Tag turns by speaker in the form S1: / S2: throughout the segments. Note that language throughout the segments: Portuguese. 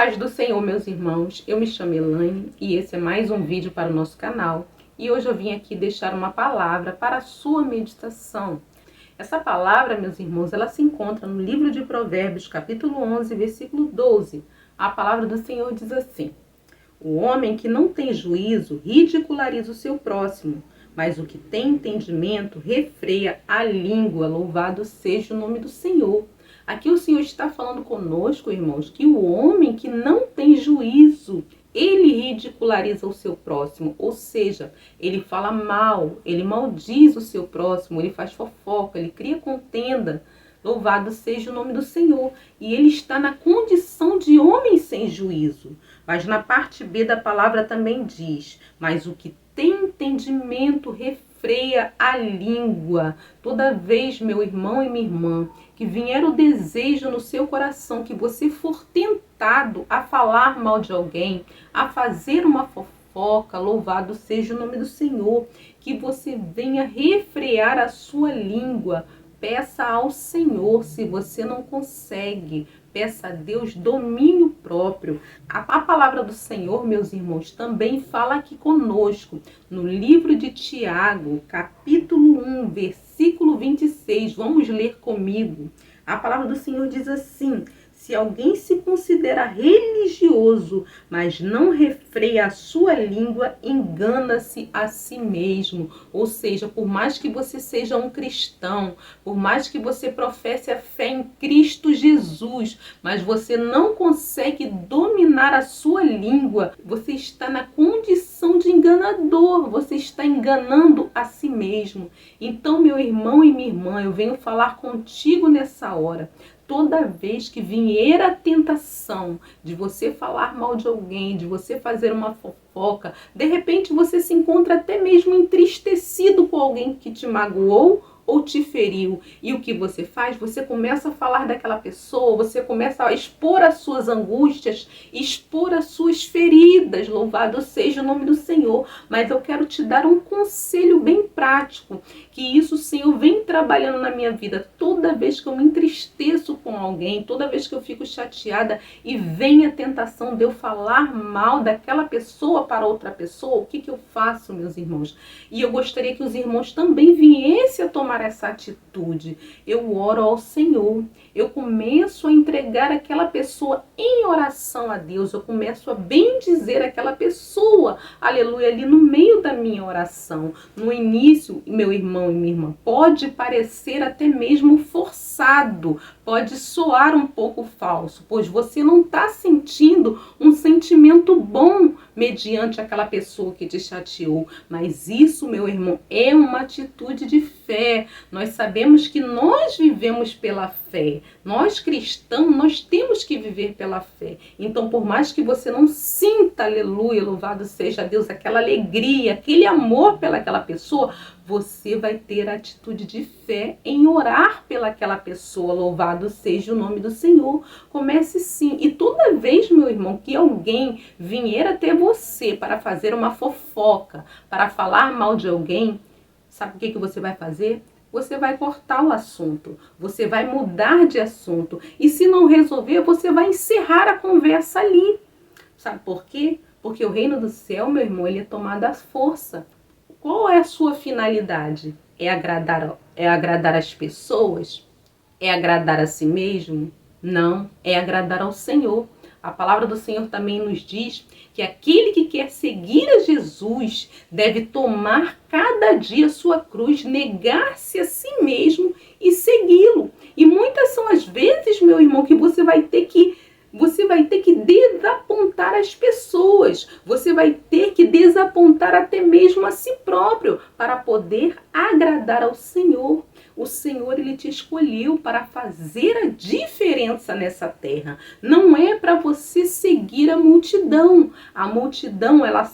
S1: paz do Senhor, meus irmãos. Eu me chamo Elaine e esse é mais um vídeo para o nosso canal. E hoje eu vim aqui deixar uma palavra para a sua meditação. Essa palavra, meus irmãos, ela se encontra no livro de Provérbios, capítulo 11, versículo 12. A palavra do Senhor diz assim: o homem que não tem juízo ridiculariza o seu próximo, mas o que tem entendimento refreia a língua. Louvado seja o nome do Senhor. Aqui o Senhor está falando conosco, irmãos, que o homem que não tem juízo, ele ridiculariza o seu próximo, ou seja, ele fala mal, ele maldiz o seu próximo, ele faz fofoca, ele cria contenda. Louvado seja o nome do Senhor. E ele está na condição de homem sem juízo. Mas na parte B da palavra também diz: mas o que tem entendimento refreia a língua. Toda vez, meu irmão e minha irmã, que vier o desejo no seu coração, que você for tentado a falar mal de alguém, a fazer uma fofoca, louvado seja o nome do Senhor, que você venha refrear a sua língua. Peça ao Senhor, se você não consegue, peça a Deus domínio próprio. A palavra do Senhor, meus irmãos, também fala aqui conosco, no livro de Tiago, capítulo 1, versículo 26. Vamos ler comigo. A palavra do Senhor diz assim: se alguém se considera religioso, mas não refreia a sua língua, engana-se a si mesmo. Ou seja, por mais que você seja um cristão, por mais que você professe a fé em Cristo Jesus, mas você não consegue dominar a sua língua, você está na condição de enganador, você está enganando a si mesmo. Então, meu irmão e minha irmã, eu venho falar contigo nessa hora. Toda vez que vier a tentação de você falar mal de alguém, de você fazer uma fofoca, de repente você se encontra até mesmo entristecido com alguém que te magoou ou te feriu. E o que você faz? Você começa a falar daquela pessoa, você começa a expor as suas angústias, expor as suas feridas. Louvado seja o nome do Senhor. Mas eu quero te dar um conselho bem prático, que isso o Senhor vem trabalhando na minha vida. Toda vez que eu me entristeço com alguém, toda vez que eu fico chateada e vem a tentação de eu falar mal daquela pessoa para outra pessoa, o que eu faço, meus irmãos? E eu gostaria que os irmãos também viessem a tomar essa atitude. Eu oro ao Senhor, eu começo a entregar aquela pessoa em oração a Deus, eu começo a bendizer aquela pessoa, aleluia, ali no meio da minha oração. No início, meu irmão e minha irmã, pode parecer até mesmo forçado, pode soar um pouco falso, pois você não está sentindo um sentimento bom mediante aquela pessoa que te chateou. Mas isso, meu irmão, é uma atitude de fé. Nós sabemos que nós vivemos pela fé. Nós cristãos, nós temos que viver pela fé. Então, por mais que você não sinta, aleluia, louvado seja Deus, aquela alegria, aquele amor pelaquela pessoa, você vai ter a atitude de fé em orar pelaquela pessoa. Louvado seja o nome do Senhor. Comece sim. E toda vez, meu irmão, que alguém vier até você para fazer uma fofoca, para falar mal de alguém, sabe o que você vai fazer? Você vai cortar o assunto, você vai mudar de assunto. E se não resolver, você vai encerrar a conversa ali. Sabe por quê? Porque o reino do céu, meu irmão, ele é tomado à força. Qual é a sua finalidade? É agradar as pessoas? É agradar a si mesmo? Não, é agradar ao Senhor. A palavra do Senhor também nos diz que aquele que quer seguir a Jesus deve tomar cada dia sua cruz, negar-se a si mesmo e segui-lo. E muitas são as vezes, meu irmão, que você vai ter que desapontar as pessoas. Você vai ter que desapontar até mesmo a si próprio para poder agradar ao Senhor. O Senhor, ele te escolheu para fazer a diferença nessa terra. Não é para você seguir a multidão. A multidão, ela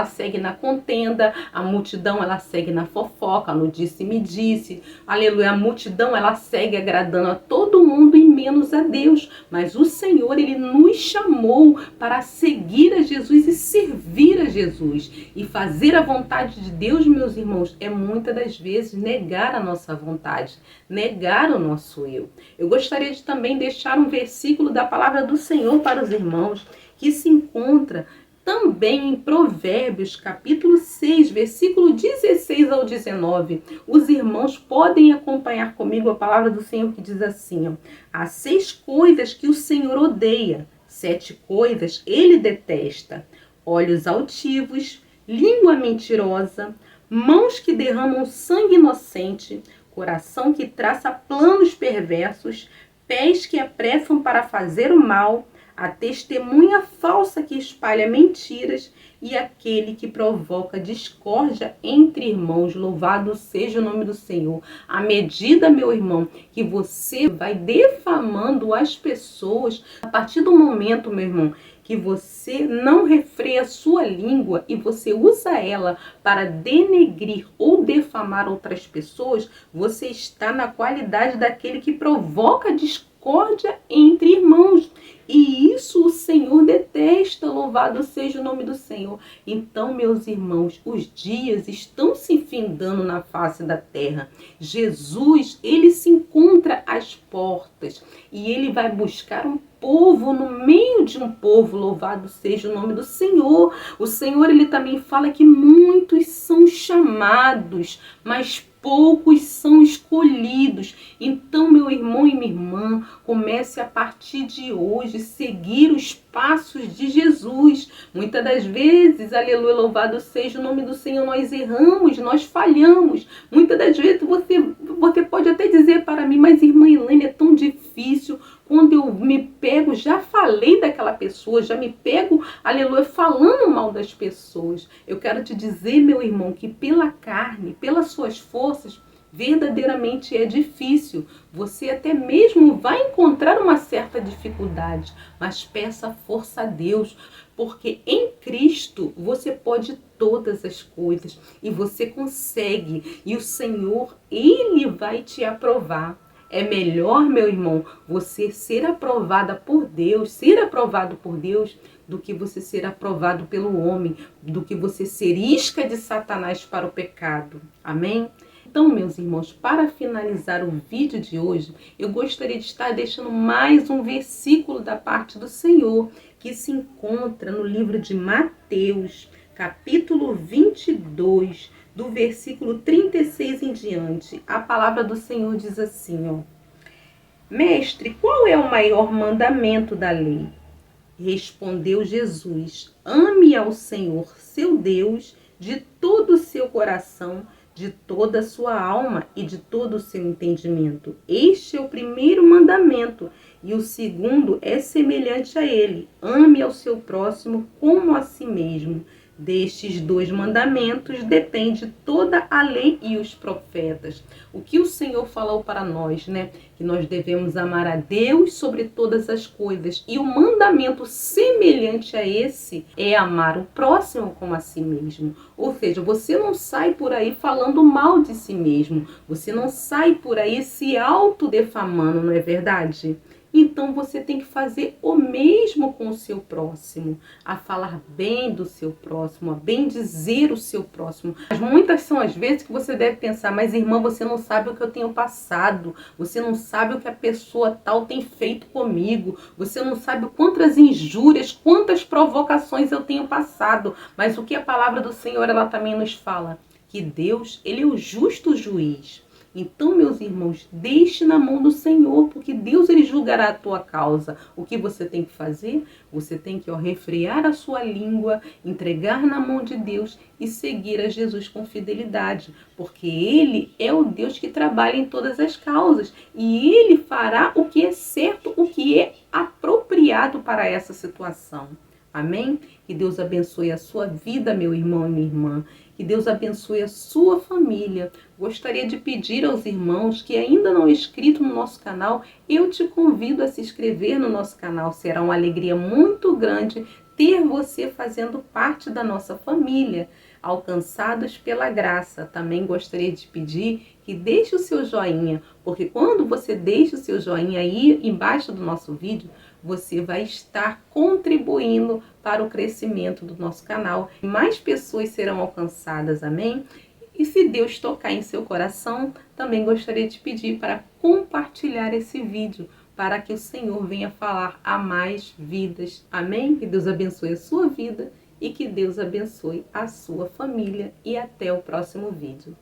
S1: segue na contenda. A multidão, ela segue na fofoca, no disse-me-disse. Aleluia. A multidão, ela segue agradando a todo mundo em menos a Deus, mas o Senhor, Ele nos chamou para seguir a Jesus e servir a Jesus. E fazer a vontade de Deus, meus irmãos, é muitas das vezes negar a nossa vontade, negar o nosso eu. Eu gostaria de também deixar um versículo da palavra do Senhor para os irmãos, que se encontra também em Provérbios, capítulo 6, versículo 16 ao 19. Os irmãos podem acompanhar comigo a palavra do Senhor que diz assim, ó: há 6 coisas que o Senhor odeia, 7 coisas Ele detesta: olhos altivos, língua mentirosa, mãos que derramam sangue inocente, coração que traça planos perversos, pés que apressam para fazer o mal, a testemunha falsa que espalha mentiras e aquele que provoca discórdia entre irmãos. Louvado seja o nome do Senhor. À medida, meu irmão, que você vai defamando as pessoas, a partir do momento, meu irmão, que você não refreia a sua língua e você usa ela para denegrir ou defamar outras pessoas, você está na qualidade daquele que provoca discórdia entre irmãos. E isso o Senhor detesta, louvado seja o nome do Senhor. Então, meus irmãos, os dias estão se findando na face da terra. Jesus, Ele se encontra às portas e Ele vai buscar um povo no meio de um povo, louvado seja o nome do Senhor. O Senhor, Ele também fala que muitos são chamados, mas poucos são escolhidos. Então, meu irmão e minha irmã, comece a partir de hoje seguir os passos de Jesus. Muitas das vezes, aleluia, louvado seja o nome do Senhor, nós erramos, nós falhamos. Muitas das vezes você pode até dizer para mim: mas irmã Elaine, é tão difícil. Quando eu me pego, já falei daquela pessoa, já me pego, aleluia, falando mal das pessoas. Eu quero te dizer, meu irmão, que pela carne, pelas suas forças, verdadeiramente é difícil. Você até mesmo vai encontrar uma certa dificuldade, mas peça força a Deus, porque em Cristo você pode todas as coisas e você consegue. E o Senhor, Ele vai te aprovar. É melhor, meu irmão, você ser aprovada por Deus, ser aprovado por Deus, do que você ser aprovado pelo homem, do que você ser isca de Satanás para o pecado. Amém? Então, meus irmãos, para finalizar o vídeo de hoje, eu gostaria de estar deixando mais um versículo da parte do Senhor, que se encontra no livro de Mateus, capítulo 22, do versículo 36 em diante. A palavra do Senhor diz assim, ó: Mestre, qual é o maior mandamento da lei? Respondeu Jesus: ame ao Senhor, seu Deus, de todo o seu coração, de toda a sua alma e de todo o seu entendimento. Este é o primeiro mandamento, e o segundo é semelhante a ele: ame ao seu próximo como a si mesmo. Destes 2 mandamentos depende toda a lei e os profetas. O que o Senhor falou para nós, né? Que nós devemos amar a Deus sobre todas as coisas. E o mandamento semelhante a esse é amar o próximo como a si mesmo. Ou seja, você não sai por aí falando mal de si mesmo. Você não sai por aí se autodefamando, não é verdade? Então você tem que fazer o mesmo com o seu próximo, a falar bem do seu próximo, a bem dizer o seu próximo. Mas muitas são as vezes que você deve pensar: mas irmã, você não sabe o que eu tenho passado, você não sabe o que a pessoa tal tem feito comigo, você não sabe quantas injúrias, quantas provocações eu tenho passado. Mas o que a palavra do Senhor, ela também nos fala? Que Deus, Ele é o justo juiz. Então, meus irmãos, deixe na mão do Senhor, porque Deus, Ele julgará a tua causa. O que você tem que fazer? Você tem que refrear a sua língua, entregar na mão de Deus e seguir a Jesus com fidelidade, porque Ele é o Deus que trabalha em todas as causas e Ele fará o que é certo, o que é apropriado para essa situação. Amém? Que Deus abençoe a sua vida, meu irmão e minha irmã. Que Deus abençoe a sua família. Gostaria de pedir aos irmãos que ainda não é inscrito no nosso canal, eu te convido a se inscrever no nosso canal. Será uma alegria muito grande ter você fazendo parte da nossa família, alcançados pela graça. Também gostaria de pedir que deixe o seu joinha, porque quando você deixa o seu joinha aí embaixo do nosso vídeo, você vai estar contribuindo para o crescimento do nosso canal. Mais pessoas serão alcançadas, amém? E se Deus tocar em seu coração, também gostaria de pedir para compartilhar esse vídeo, para que o Senhor venha falar a mais vidas. Amém? Que Deus abençoe a sua vida e que Deus abençoe a sua família. E até o próximo vídeo.